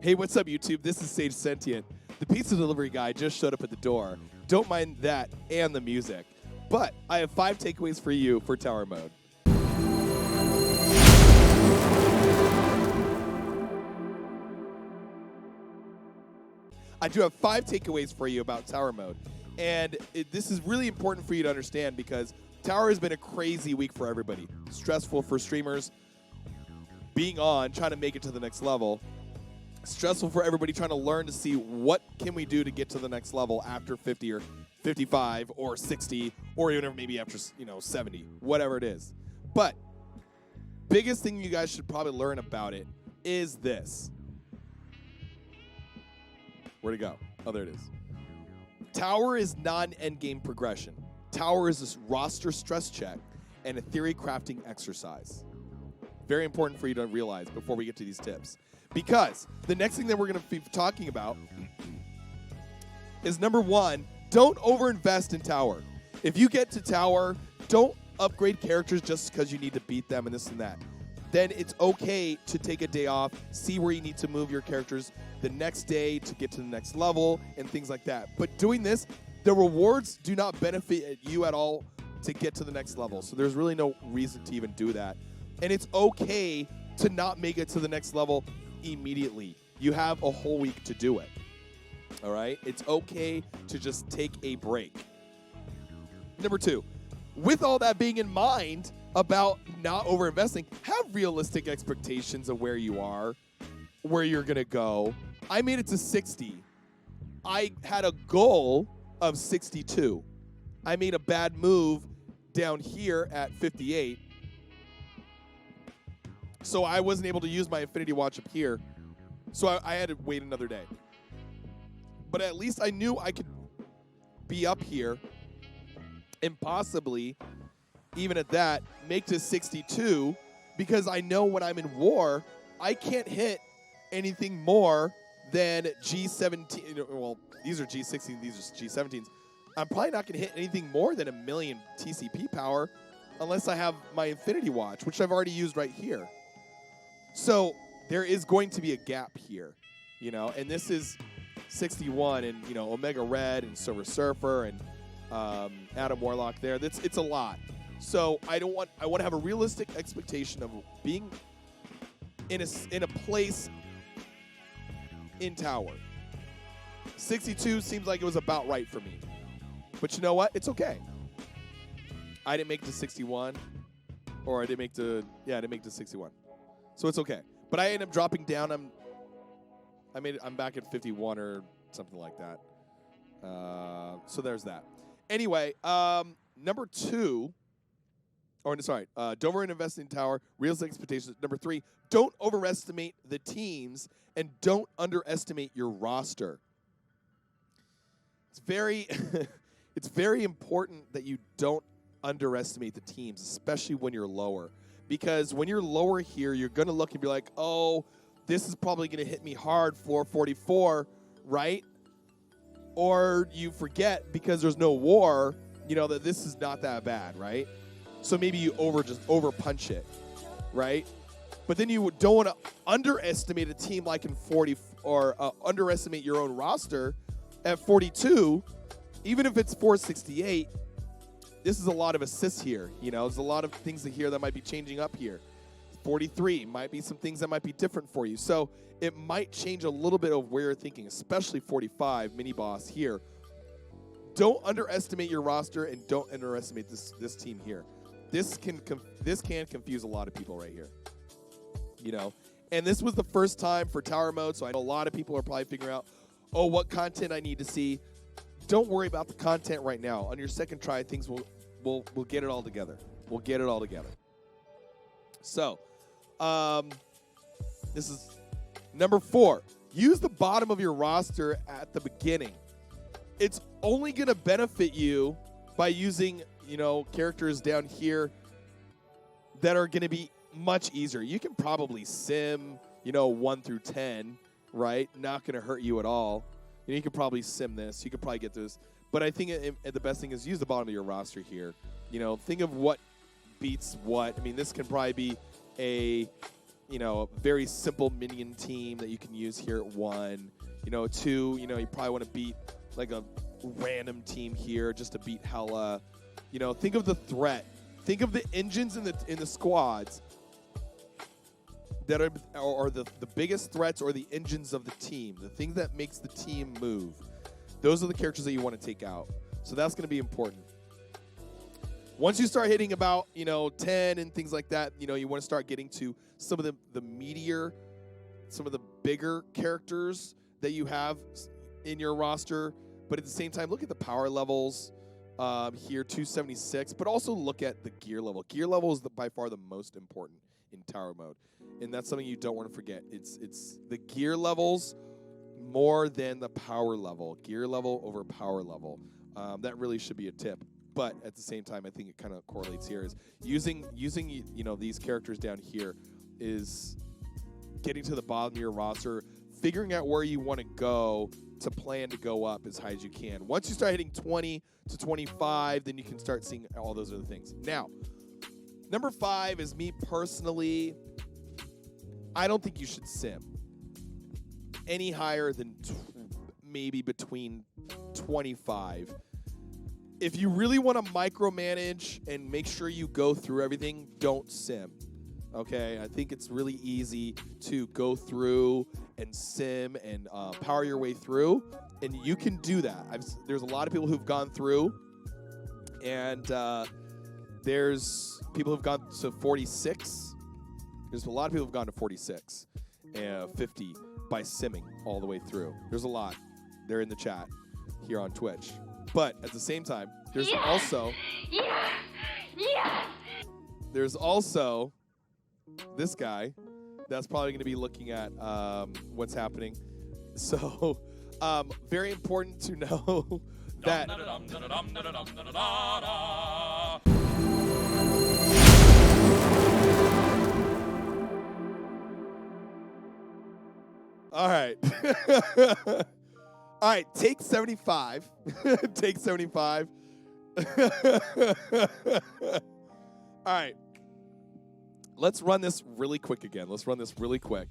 Hey, what's up, YouTube? This is Sage Sentient. The pizza delivery guy just showed up at the door. Don't mind that and the music. But I have 5 takeaways for you for tower mode. I do have 5 takeaways for you about tower mode. And this is really important for you to understand because tower has been a crazy week for everybody. Stressful for streamers being on, trying to make it to the next level. Stressful for everybody trying to learn to see what can we do to get to the next level after 50 or 55 or 60 or even maybe after 70, whatever it is. But biggest thing you guys should probably learn about it is this. Where'd it go? Oh, there it is. Tower is not an endgame progression. Tower is this roster stress check and a theory crafting exercise. Very important for you to realize before we get to these tips. Because the next thing that we're going to be talking about is number 1, don't overinvest in tower. If you get to tower, don't upgrade characters just because you need to beat them and this and that. Then it's okay to take a day off, see where you need to move your characters the next day to get to the next level and things like that. But doing this, the rewards do not benefit you at all to get to the next level. So there's really no reason to even do that. And it's okay to not make it to the next level immediately. You have a whole week to do it. All right? It's okay to just take a break. Number 2, with all that being in mind about not overinvesting, have realistic expectations of where you are, where you're going to go. I made it to 60. I had a goal of 62. I made a bad move down here at 58. So I wasn't able to use my Infinity Watch up here. So I had to wait another day. But at least I knew I could be up here and possibly, even at that, make to 62 because I know when I'm in war, I can't hit anything more than G17. Well, these are G16, these are G17s. I'm probably not going to hit anything more than 1,000,000 TCP power unless I have my Infinity Watch, which I've already used right here. So there is going to be a gap here, and this is 61 and, Omega Red and Silver Surfer and Adam Warlock there. It's a lot. So I want to have a realistic expectation of being in a place in tower. 62 seems like it was about right for me. But you know what? It's okay. I didn't make it to 61 or I didn't make it to 61. So it's okay. But I ended up dropping down. I'm back at 51 or something like that. So there's that. Anyway, number 2, don't overinvest in tower, realistic expectations. Number 3, don't overestimate the teams and don't underestimate your roster. It's very, it's very important that you don't underestimate the teams, especially when you're lower. Because when you're lower here, you're going to look and be like, oh, this is probably going to hit me hard for 44, right? Or you forget because there's no war, that this is not that bad, right? So maybe you just over punch it, right? But then you don't want to underestimate a team like in 40 or underestimate your own roster at 42, even if it's 468. This is a lot of assists here. There's a lot of things here that might be changing up here. 43 might be some things that might be different for you. So it might change a little bit of where you're thinking, especially 45 mini boss here. Don't underestimate your roster and don't underestimate this team here. This can confuse a lot of people right here. And this was the first time for tower mode, so I know a lot of people are probably figuring out, oh, what content I need to see. Don't worry about the content right now. On your second try, things we'll get it all together. We'll get it all together. So, this is number 4. Use the bottom of your roster at the beginning. It's only going to benefit you by using, characters down here that are going to be much easier. You can probably sim, 1 through 10, right? Not going to hurt you at all. You could probably sim this. You could probably get this. But I think the best thing is use the bottom of your roster here. Think of what beats what. I mean, this can probably be a, very simple minion team that you can use here at 1. 2, you probably want to beat like a random team here just to beat Hela. Think of the threat. Think of the engines in the squads that are the biggest threats, or the engines of the team, the thing that makes the team move. Those are the characters that you want to take out. So that's going to be important. Once you start hitting about 10 and things like that, you want to start getting to some of the meatier, some of the bigger characters that you have in your roster. But at the same time, look at the power levels here, 276. But also look at the gear level. Gear level is by far the most important in tower mode, and that's something you don't want to forget. It's the gear levels more than the power level. Gear level over power level. That really should be a tip. But at the same time, I think it kind of correlates here. Is using these characters down here is getting to the bottom of your roster, figuring out where you want to go to plan to go up as high as you can. Once you start hitting 20 to 25, then you can start seeing all those other things. Now, number 5 is me personally. I don't think you should sim any higher than maybe between 25. If you really want to micromanage and make sure you go through everything, don't sim. Okay, I think it's really easy to go through and sim and power your way through, and you can do that. There's a lot of people who've gone through, and there's people who've gone to 46. There's a lot of people who've gone to 46 and 50 by simming all the way through. There's a lot. They're in the chat here on Twitch. But at the same time, there's also this guy that's probably going to be looking at what's happening. So very important to know that all right. All right, take 75. Take 75. All right. Let's run this really quick again. Let's run this really quick.